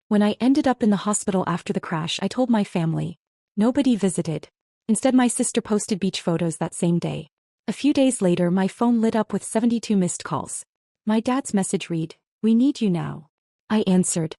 When I ended up in the hospital after the crash, I told my family. Nobody visited. Instead, my sister posted beach photos that same day. A few days later, my phone lit up with 72 missed calls. My dad's message read, "We need you now." I answered.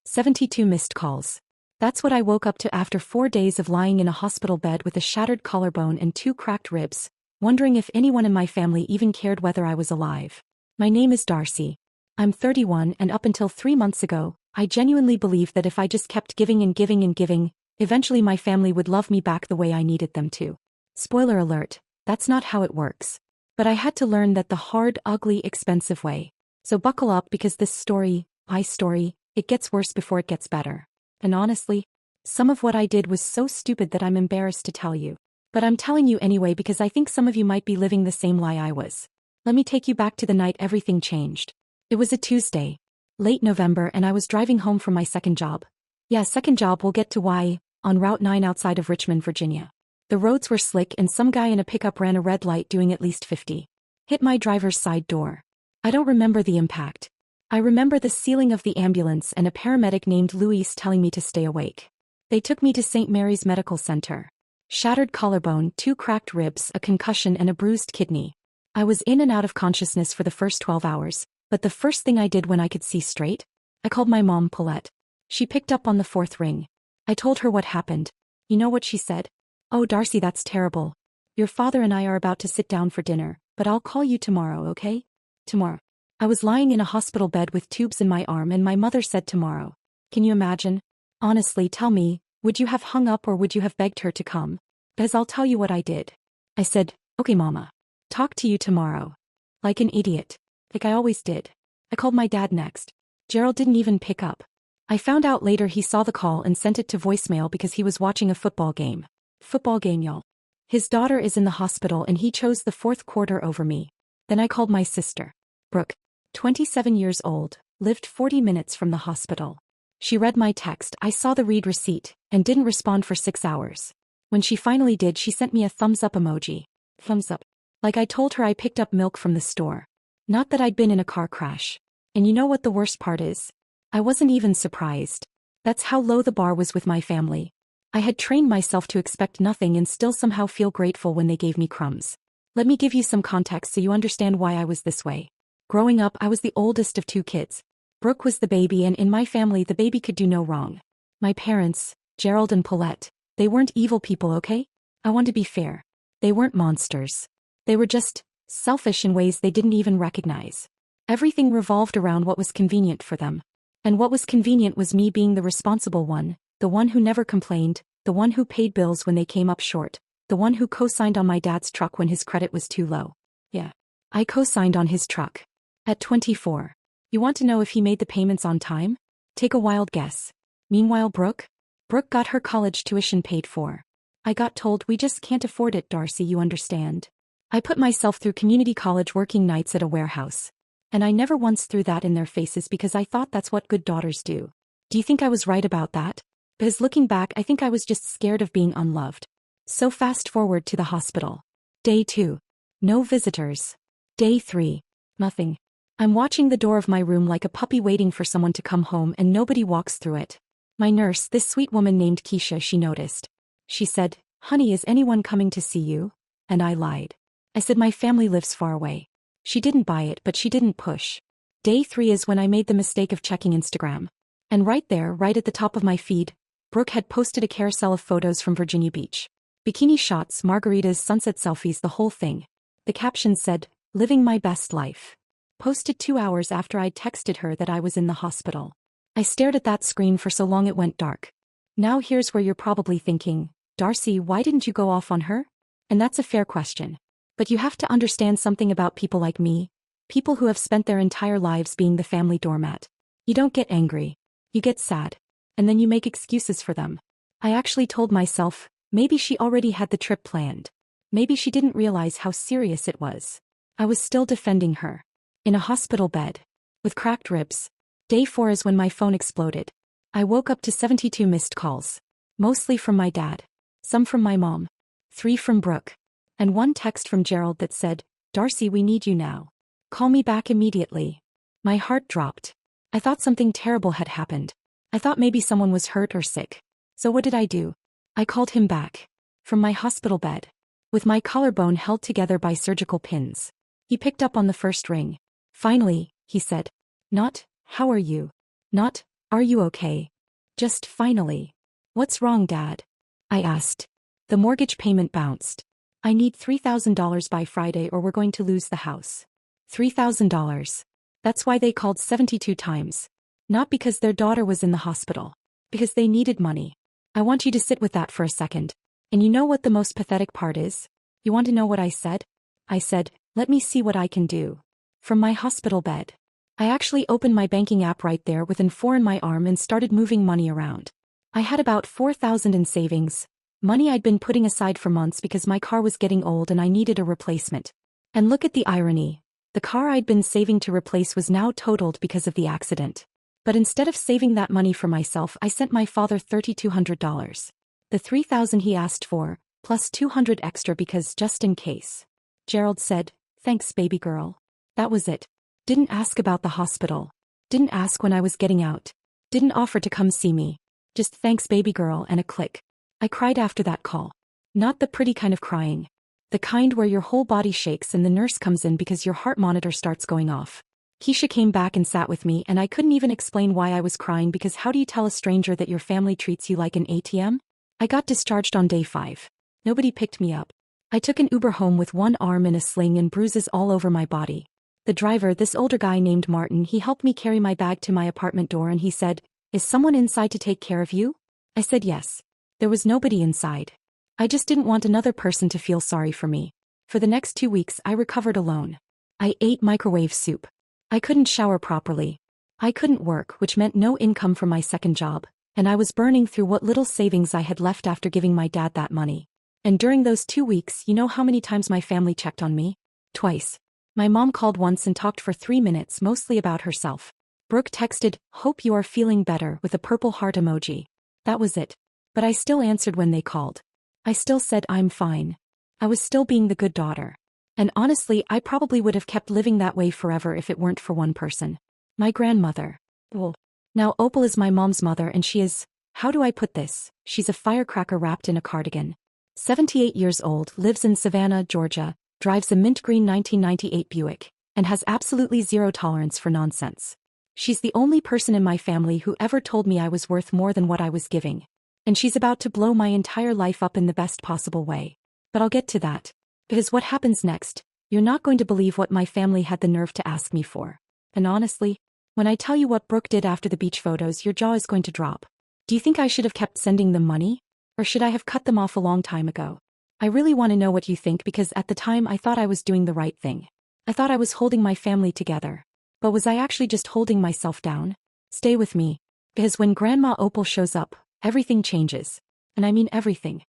72 missed calls. That's what I woke up to after 4 days of lying in a hospital bed with a shattered collarbone and 2 cracked ribs, wondering if anyone in my family even cared whether I was alive. My name is Darcy. I'm 31, and up until 3 months ago, I genuinely believed that if I just kept giving and giving and giving, eventually my family would love me back the way I needed them to. Spoiler alert, that's not how it works. But I had to learn that the hard, ugly, expensive way. So buckle up, because this story, my story, it gets worse before it gets better. And honestly, some of what I did was so stupid that I'm embarrassed to tell you. But I'm telling you anyway because I think some of you might be living the same lie I was. Let me take you back to the night everything changed. It was a Tuesday, late November, and I was driving home from my second job. Yeah, second job, we'll get to why, on Route 9 outside of Richmond, Virginia. The roads were slick and some guy in a pickup ran a red light doing at least 50. Hit my driver's side door. I don't remember the impact. I remember the ceiling of the ambulance and a paramedic named Luis telling me to stay awake. They took me to St. Mary's Medical Center. Shattered collarbone, 2 cracked ribs, a concussion, and a bruised kidney. I was in and out of consciousness for the first 12 hours, but the first thing I did when I could see straight? I called my mom, Paulette. She picked up on the 4th ring. I told her what happened. You know what she said? "Oh, Darcy, that's terrible. Your father and I are about to sit down for dinner, but I'll call you tomorrow, okay? Tomorrow." I was lying in a hospital bed with tubes in my arm and my mother said tomorrow. Can you imagine? Honestly, tell me, would you have hung up or would you have begged her to come? Because I'll tell you what I did. I said, "Okay, Mama. Talk to you tomorrow." Like an idiot. Like I always did. I called my dad next. Gerald didn't even pick up. I found out later he saw the call and sent it to voicemail because he was watching a football game. Football game, y'all. His daughter is in the hospital and he chose the 4th quarter over me. Then I called my sister. Brooke, 27 years old, lived 40 minutes from the hospital. She read my text, I saw the read receipt, and didn't respond for 6 hours. When she finally did, she sent me a thumbs up emoji. Thumbs up. Like I told her I picked up milk from the store. Not that I'd been in a car crash. And you know what the worst part is? I wasn't even surprised. That's how low the bar was with my family. I had trained myself to expect nothing and still somehow feel grateful when they gave me crumbs. Let me give you some context so you understand why I was this way. Growing up, I was the oldest of 2 kids. Brooke was the baby, and in my family the baby could do no wrong. My parents, Gerald and Paulette, they weren't evil people, okay? I want to be fair. They weren't monsters. They were just selfish in ways they didn't even recognize. Everything revolved around what was convenient for them. And what was convenient was me being the responsible one, the one who never complained, the one who paid bills when they came up short, the one who co-signed on my dad's truck when his credit was too low. Yeah. I co-signed on his truck. At 24. You want to know if he made the payments on time? Take a wild guess. Meanwhile, Brooke got her college tuition paid for. I got told, "We just can't afford it, Darcy, you understand." I put myself through community college working nights at a warehouse. And I never once threw that in their faces because I thought that's what good daughters do. Do you think I was right about that? Because looking back, I think I was just scared of being unloved. So fast forward to the hospital. Day 2. No visitors. Day 3. Nothing. I'm watching the door of my room like a puppy waiting for someone to come home and nobody walks through it. My nurse, this sweet woman named Keisha, she noticed. She said, "Honey, is anyone coming to see you?" And I lied. I said my family lives far away. She didn't buy it, but she didn't push. Day 3 is when I made the mistake of checking Instagram. And right there, right at the top of my feed, Brooke had posted a carousel of photos from Virginia Beach. Bikini shots, margaritas, sunset selfies, the whole thing. The caption said, "Living my best life." Posted 2 hours after I'd texted her that I was in the hospital. I stared at that screen for so long it went dark. Now here's where you're probably thinking, "Darcy, why didn't you go off on her?" And that's a fair question. But you have to understand something about people like me, people who have spent their entire lives being the family doormat. You don't get angry. You get sad. And then you make excuses for them. I actually told myself, maybe she already had the trip planned. Maybe she didn't realize how serious it was. I was still defending her. In a hospital bed. With cracked ribs. Day 4 is when my phone exploded. I woke up to 72 missed calls. Mostly from my dad. Some from my mom. 3 from Brooke. And 1 text from Gerald that said, "Darcy, we need you now. Call me back immediately." My heart dropped. I thought something terrible had happened. I thought maybe someone was hurt or sick. So what did I do? I called him back. From my hospital bed. With my collarbone held together by surgical pins. He picked up on the first ring. Finally, he said. Not, how are you? Not, are you okay? Just finally. What's wrong, Dad? I asked. The mortgage payment bounced. I need $3,000 by Friday or we're going to lose the house. $3,000. That's why they called 72 times. Not because their daughter was in the hospital. Because they needed money. I want you to sit with that for a second. And you know what the most pathetic part is? You want to know what I said? I said, let me see what I can do. From my hospital bed. I actually opened my banking app right there with an 4 in my arm and started moving money around. I had about $4,000 in savings. Money I'd been putting aside for months because my car was getting old and I needed a replacement. And look at the irony. The car I'd been saving to replace was now totaled because of the accident. But instead of saving that money for myself, I sent my father $3,200. The $3,000 he asked for, plus $200 extra because just in case. Gerald said, thanks baby girl. That was it. Didn't ask about the hospital. Didn't ask when I was getting out. Didn't offer to come see me. Just thanks baby girl and a click. I cried after that call. Not the pretty kind of crying. The kind where your whole body shakes and the nurse comes in because your heart monitor starts going off. Keisha came back and sat with me and I couldn't even explain why I was crying because how do you tell a stranger that your family treats you like an ATM? I got discharged on day 5. Nobody picked me up. I took an Uber home with one arm in a sling and bruises all over my body. The driver, this older guy named Martin, he helped me carry my bag to my apartment door and he said, is someone inside to take care of you? I said yes. There was nobody inside. I just didn't want another person to feel sorry for me. For the next 2 weeks I recovered alone. I ate microwave soup. I couldn't shower properly. I couldn't work, which meant no income from my second job, and I was burning through what little savings I had left after giving my dad that money. And during those 2 weeks, you know how many times my family checked on me? Twice. My mom called once and talked for 3 minutes mostly about herself. Brooke texted, hope you are feeling better with a purple heart emoji. That was it. But I still answered when they called. I still said I'm fine. I was still being the good daughter. And honestly, I probably would have kept living that way forever if it weren't for one person. My grandmother. Well, now Opal is my mom's mother and she is, how do I put this? She's a firecracker wrapped in a cardigan. 78 years old, lives in Savannah, Georgia, drives a mint green 1998 Buick, and has absolutely zero tolerance for nonsense. She's the only person in my family who ever told me I was worth more than what I was giving. And she's about to blow my entire life up in the best possible way. But I'll get to that. Because what happens next, you're not going to believe what my family had the nerve to ask me for. And honestly, when I tell you what Brooke did after the beach photos, your jaw is going to drop. Do you think I should have kept sending them money? Or should I have cut them off a long time ago? I really want to know what you think because at the time I thought I was doing the right thing. I thought I was holding my family together. But was I actually just holding myself down? Stay with me. Because when Grandma Opal shows up, everything changes. And I mean everything.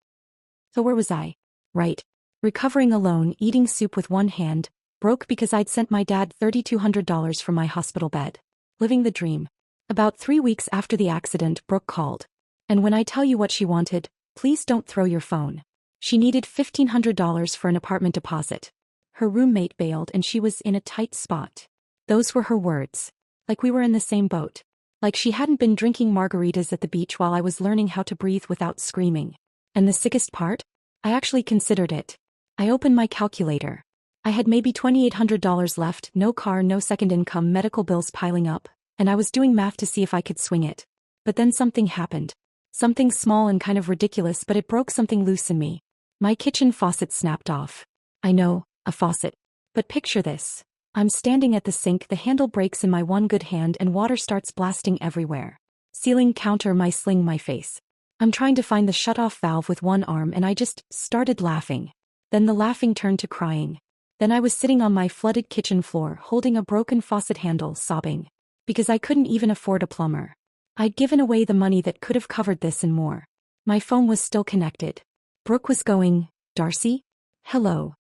So where was I? Right. Recovering alone, eating soup with one hand, broke because I'd sent my dad $3,200 from my hospital bed. Living the dream. About 3 weeks after the accident, Brooke called. And when I tell you what she wanted, please don't throw your phone. She needed $1,500 for an apartment deposit. Her roommate bailed and she was in a tight spot. Those were her words. Like we were in the same boat. Like she hadn't been drinking margaritas at the beach while I was learning how to breathe without screaming. And the sickest part? I actually considered it. I opened my calculator. I had maybe $2,800 left, no car, no second income, medical bills piling up, and I was doing math to see if I could swing it. But then something happened. Something small and kind of ridiculous, but it broke something loose in me. My kitchen faucet snapped off. I know, a faucet. But picture this. I'm standing at the sink, the handle breaks in my one good hand and water starts blasting everywhere. Ceiling, counter, my sling, my face. I'm trying to find the shut-off valve with one arm and I just started laughing. Then the laughing turned to crying. Then I was sitting on my flooded kitchen floor holding a broken faucet handle, sobbing. Because I couldn't even afford a plumber. I'd given away the money that could have covered this and more. My phone was still connected. Brooke was going, Darcy? Hello.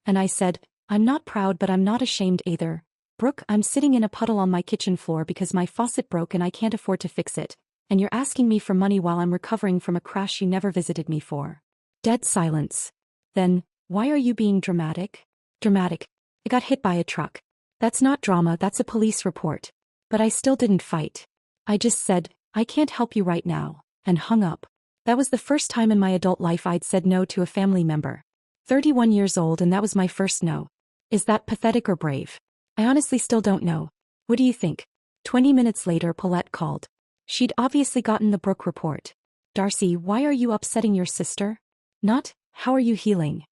And I said, I'm not proud but I'm not ashamed either. Brooke, I'm sitting in a puddle on my kitchen floor because my faucet broke and I can't afford to fix it. And you're asking me for money while I'm recovering from a crash you never visited me for. Dead silence. Then, why are you being dramatic? Dramatic. I got hit by a truck. That's not drama, that's a police report. But I still didn't fight. I just said, I can't help you right now, and hung up. That was the first time in my adult life I'd said no to a family member. 31 years old, and that was my first no. Is that pathetic or brave? I honestly still don't know. What do you think? 20 minutes later, Paulette called. She'd obviously gotten the Brooke report. Darcy, why are you upsetting your sister? Not, how are you healing?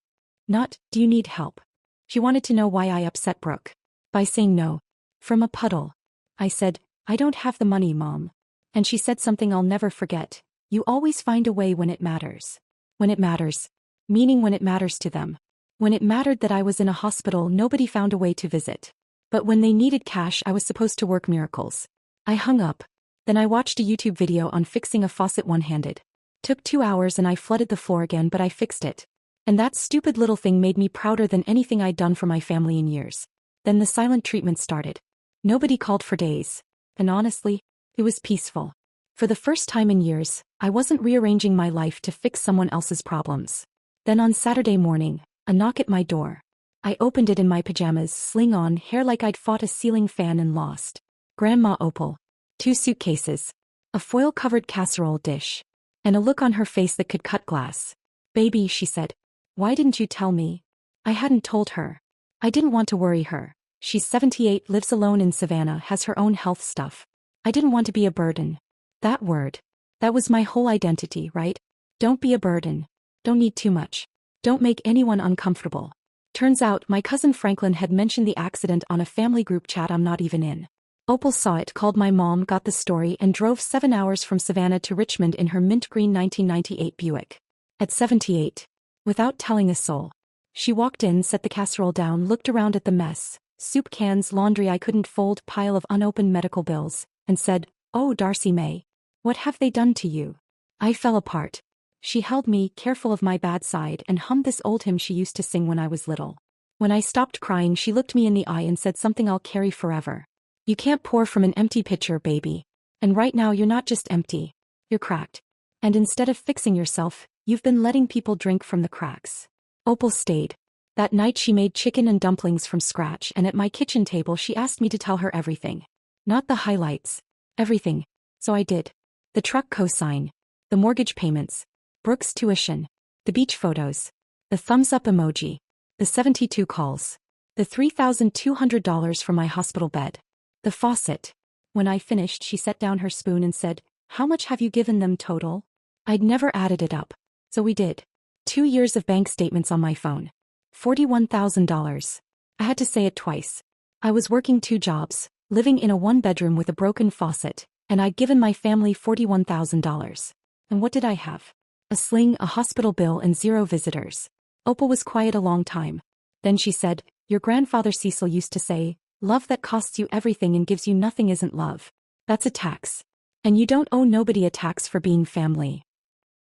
Not, do you need help? She wanted to know why I upset Brooke. By saying no. From a puddle. I said, I don't have the money, Mom. And she said something I'll never forget. You always find a way when it matters. When it matters. Meaning when it matters to them. When it mattered that I was in a hospital, nobody found a way to visit. But when they needed cash, I was supposed to work miracles. I hung up. Then I watched a YouTube video on fixing a faucet one-handed. Took 2 hours and I flooded the floor again, but I fixed it. And that stupid little thing made me prouder than anything I'd done for my family in years. Then the silent treatment started. Nobody called for days. And honestly, it was peaceful. For the first time in years, I wasn't rearranging my life to fix someone else's problems. Then on Saturday morning, a knock at my door. I opened it in my pajamas, sling on hair like I'd fought a ceiling fan and lost. Grandma Opal. 2 suitcases. A foil-covered casserole dish. And a look on her face that could cut glass. Baby, she said. Why didn't you tell me? I hadn't told her. I didn't want to worry her. She's 78, lives alone in Savannah, has her own health stuff. I didn't want to be a burden. That word. That was my whole identity, right? Don't be a burden. Don't need too much. Don't make anyone uncomfortable. Turns out my cousin Franklin had mentioned the accident on a family group chat I'm not even in. Opal saw it, called my mom, got the story, and drove 7 hours from Savannah to Richmond in her mint green 1998 Buick. At 78. Without telling a soul. She walked in, set the casserole down, looked around at the mess, soup cans, laundry I couldn't fold, pile of unopened medical bills, and said, "Oh, Darcy May. What have they done to you?" I fell apart. She held me, careful of my bad side, and hummed this old hymn she used to sing when I was little. When I stopped crying, she looked me in the eye and said something I'll carry forever. You can't pour from an empty pitcher, baby. And right now you're not just empty. You're cracked. And instead of fixing yourself, you've been letting people drink from the cracks. Opal stayed. That night she made chicken and dumplings from scratch, and at my kitchen table she asked me to tell her everything. Not the highlights. Everything. So I did. The truck cosign. The mortgage payments. Brooke's tuition. The beach photos. The thumbs up emoji. The 72 calls. The $3,200 from my hospital bed. The faucet. When I finished, she set down her spoon and said, "How much have you given them total?" I'd never added it up. So we did. 2 years of bank statements on my phone. $41,000. I had to say it twice. I was working 2 jobs, living in a 1-bedroom with a broken faucet, and I'd given my family $41,000. And what did I have? A sling, a hospital bill, and 0 visitors. Opal was quiet a long time. Then she said, "Your grandfather Cecil used to say, love that costs you everything and gives you nothing isn't love. That's a tax. And you don't owe nobody a tax for being family."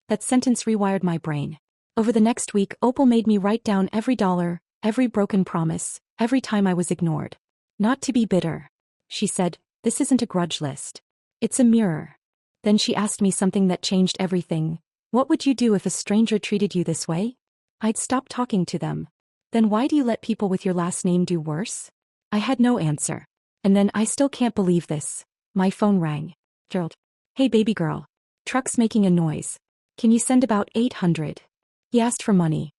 That sentence rewired my brain. Over the next week, Opal made me write down every dollar, every broken promise, every time I was ignored. Not to be bitter. She said, "This isn't a grudge list. It's a mirror." Then she asked me something that changed everything. What would you do if a stranger treated you this way? I'd stop talking to them. Then why do you let people with your last name do worse? I had no answer. And then, I still can't believe this. My phone rang. Gerald. "Hey baby girl. Truck's making a noise. Can you send about 800? He asked for money.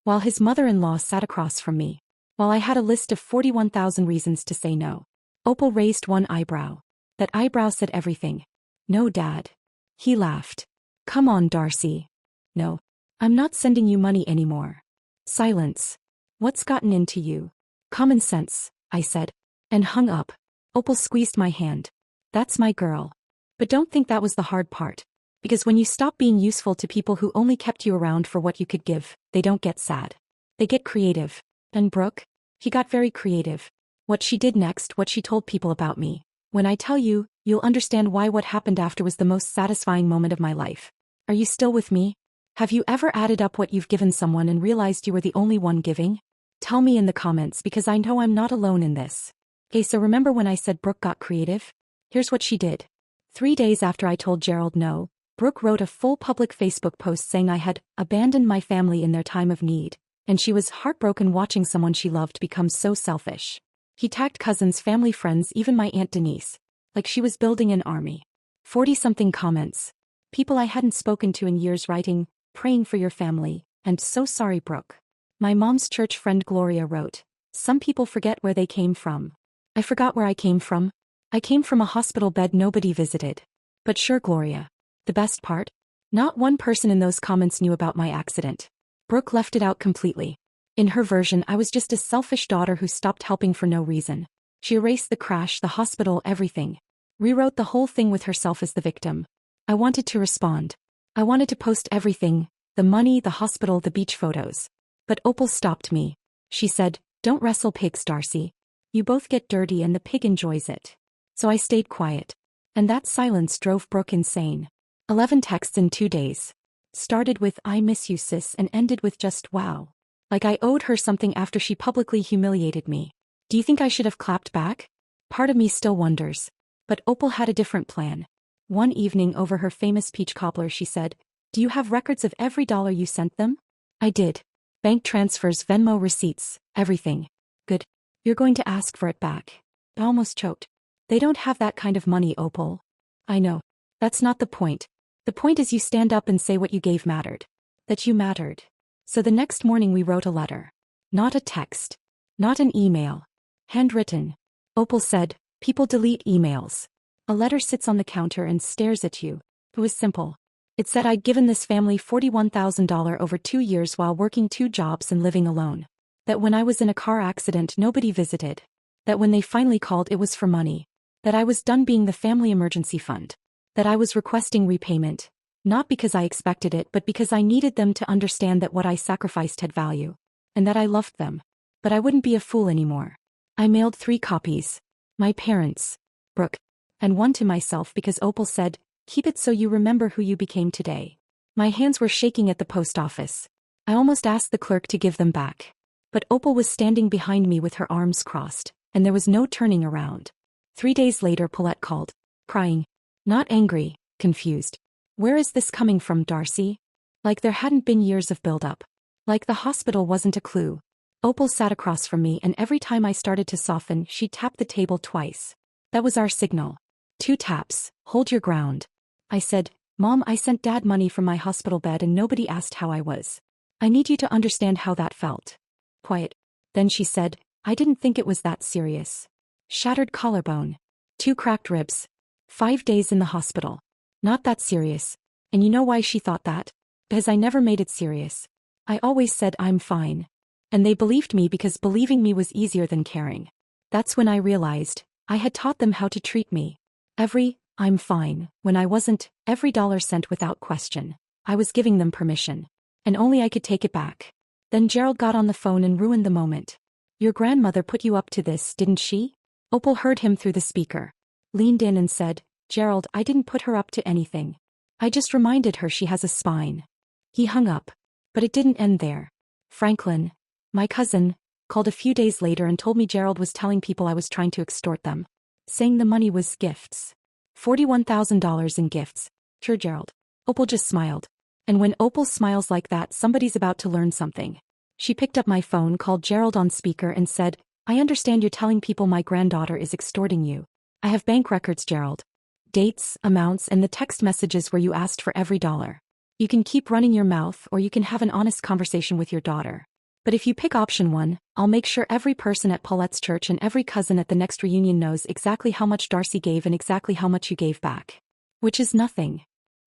While his mother-in-law sat across from me. While I had a list of 41,000 reasons to say no. Opal raised one eyebrow. That eyebrow said everything. "No, Dad." He laughed. "Come on, Darcy. No. I'm not sending you money anymore." Silence. "What's gotten into you?" "Common sense," I said. And hung up. Opal squeezed my hand. "That's my girl. But don't think that was the hard part. Because when you stop being useful to people who only kept you around for what you could give, they don't get sad. They get creative. And Brooke? He got very creative. What she did next, what she told people about me. When I tell you, you'll understand why what happened after was the most satisfying moment of my life. Are you still with me? Have you ever added up what you've given someone and realized you were the only one giving? Tell me in the comments, because I know I'm not alone in this. Okay, so remember when I said Brooke got creative? Here's what she did. 3 days after I told Gerald no, Brooke wrote a full public Facebook post saying I had abandoned my family in their time of need, and she was heartbroken watching someone she loved become so selfish. He tagged cousins, family, friends, even my Aunt Denise. Like she was building an army. 40-something comments. People I hadn't spoken to in years writing, praying for your family, and so sorry Brooke. My mom's church friend Gloria wrote, some people forget where they came from. I forgot where I came from. I came from a hospital bed nobody visited. But sure Gloria. The best part? Not one person in those comments knew about my accident. Brooke left it out completely. In her version I was just a selfish daughter who stopped helping for no reason. She erased the crash, the hospital, everything. Rewrote the whole thing with herself as the victim. I wanted to respond. I wanted to post everything, the money, the hospital, the beach photos. But Opal stopped me. She said, don't wrestle pigs, Darcy. You both get dirty and the pig enjoys it. So I stayed quiet. And that silence drove Brooke insane. 11 texts in 2 days. Started with I miss you sis and ended with just wow. Like I owed her something after she publicly humiliated me. Do you think I should have clapped back? Part of me still wonders. But Opal had a different plan. One evening over her famous peach cobbler she said, do you have records of every dollar you sent them? I did. Bank transfers, Venmo receipts, everything. Good. You're going to ask for it back. I almost choked. They don't have that kind of money, Opal. I know. That's not the point. The point is you stand up and say what you gave mattered. That you mattered. So the next morning we wrote a letter. Not a text. Not an email. Handwritten. Opal said, people delete emails. A letter sits on the counter and stares at you. It was simple. It said I'd given this family $41,000 over 2 years while working 2 jobs and living alone. That when I was in a car accident nobody visited. That when they finally called it was for money. That I was done being the family emergency fund. That I was requesting repayment. Not because I expected it but because I needed them to understand that what I sacrificed had value. And that I loved them. But I wouldn't be a fool anymore. I mailed 3 copies. My parents. Brooke. And one to myself because Opal said, keep it so you remember who you became today. My hands were shaking at the post office. I almost asked the clerk to give them back. But Opal was standing behind me with her arms crossed, and there was no turning around. 3 days later Paulette called, crying. Not angry, confused. Where is this coming from, Darcy? Like there hadn't been years of build-up. Like the hospital wasn't a clue. Opal sat across from me and every time I started to soften she tapped the table twice. That was our signal. 2 taps, hold your ground. I said, Mom, I sent Dad money from my hospital bed and nobody asked how I was. I need you to understand how that felt. Quiet. Then she said, I didn't think it was that serious. Shattered collarbone. 2 cracked ribs. 5 days in the hospital. Not that serious. And you know why she thought that? Because I never made it serious. I always said I'm fine. And they believed me because believing me was easier than caring. That's when I realized, I had taught them how to treat me. Every, I'm fine, when I wasn't, every dollar sent without question. I was giving them permission. And only I could take it back. Then Gerald got on the phone and ruined the moment. Your grandmother put you up to this, didn't she? Opal heard him through the speaker. Leaned in and said, Gerald, I didn't put her up to anything. I just reminded her she has a spine. He hung up. But it didn't end there. Franklin, my cousin, called a few days later and told me Gerald was telling people I was trying to extort them. Saying the money was gifts. $41,000 in gifts. Sure, Gerald. Opal just smiled. And when Opal smiles like that, somebody's about to learn something. She picked up my phone, called Gerald on speaker and said, I understand you're telling people my granddaughter is extorting you. I have bank records, Gerald. Dates, amounts, and the text messages where you asked for every dollar. You can keep running your mouth or you can have an honest conversation with your daughter. But if you pick option 1, I'll make sure every person at Paulette's church and every cousin at the next reunion knows exactly how much Darcy gave and exactly how much you gave back. Which is nothing.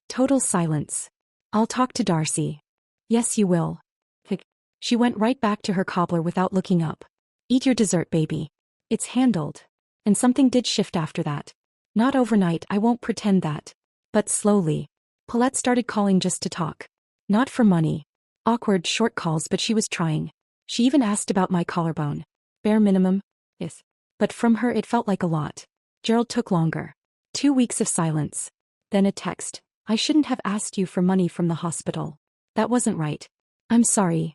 Total silence. I'll talk to Darcy. Yes, you will. She went right back to her cobbler without looking up. Eat your dessert, baby. It's handled. And something did shift after that. Not overnight, I won't pretend that. But slowly. Paulette started calling just to talk. Not for money. Awkward, short calls, but she was trying. She even asked about my collarbone. Bare minimum? Yes. But from her it felt like a lot. Gerald took longer. 2 weeks of silence. Then a text. I shouldn't have asked you for money from the hospital. That wasn't right. I'm sorry.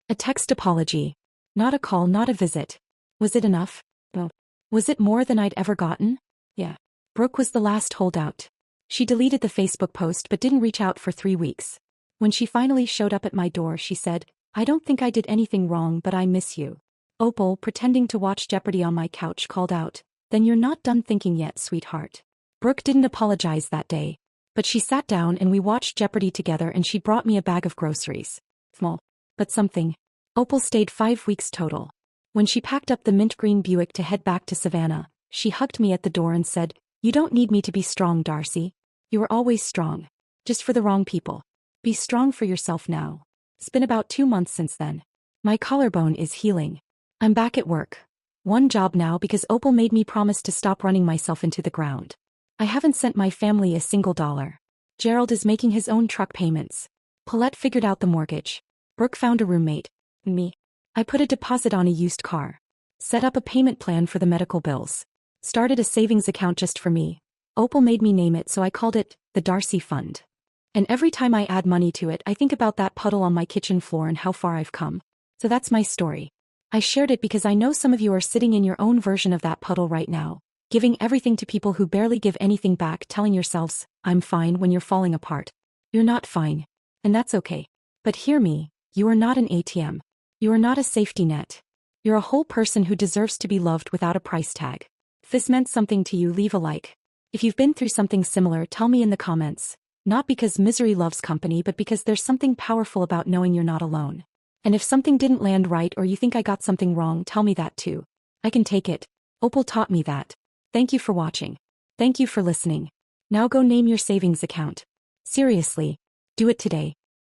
A text apology. Not a call, not a visit. Was it enough? No. Was it more than I'd ever gotten? Yeah. Brooke was the last holdout. She deleted the Facebook post but didn't reach out for 3 weeks. When she finally showed up at my door she said, I don't think I did anything wrong but I miss you. Opal, pretending to watch Jeopardy on my couch, called out, Then you're not done thinking yet, sweetheart. Brooke didn't apologize that day, but she sat down and we watched Jeopardy together and she brought me a bag of groceries. Small, but something. Opal stayed 5 weeks total. When she packed up the mint green Buick to head back to Savannah, she hugged me at the door and said, "You don't need me to be strong, Darcy. You were always strong. Just for the wrong people. Be strong for yourself now." It's been about 2 months since then. My collarbone is healing. I'm back at work. One job now because Opal made me promise to stop running myself into the ground. I haven't sent my family a single dollar. Gerald is making his own truck payments. Paulette figured out the mortgage. Brooke found a roommate. Me. I put a deposit on a used car. Set up a payment plan for the medical bills. Started a savings account just for me. Opal made me name it, so I called it the Darcy Fund. And every time I add money to it, I think about that puddle on my kitchen floor and how far I've come. So that's my story. I shared it because I know some of you are sitting in your own version of that puddle right now, giving everything to people who barely give anything back, telling yourselves, "I'm fine," when you're falling apart. You're not fine. And that's okay. But hear me, you are not an ATM. You are not a safety net. You're a whole person who deserves to be loved without a price tag. If this meant something to you, leave a like. If you've been through something similar, tell me in the comments. Not because misery loves company, but because there's something powerful about knowing you're not alone. And if something didn't land right or you think I got something wrong, tell me that too. I can take it. Opal taught me that. Thank you for watching. Thank you for listening. Now go name your savings account. Seriously. Do it today.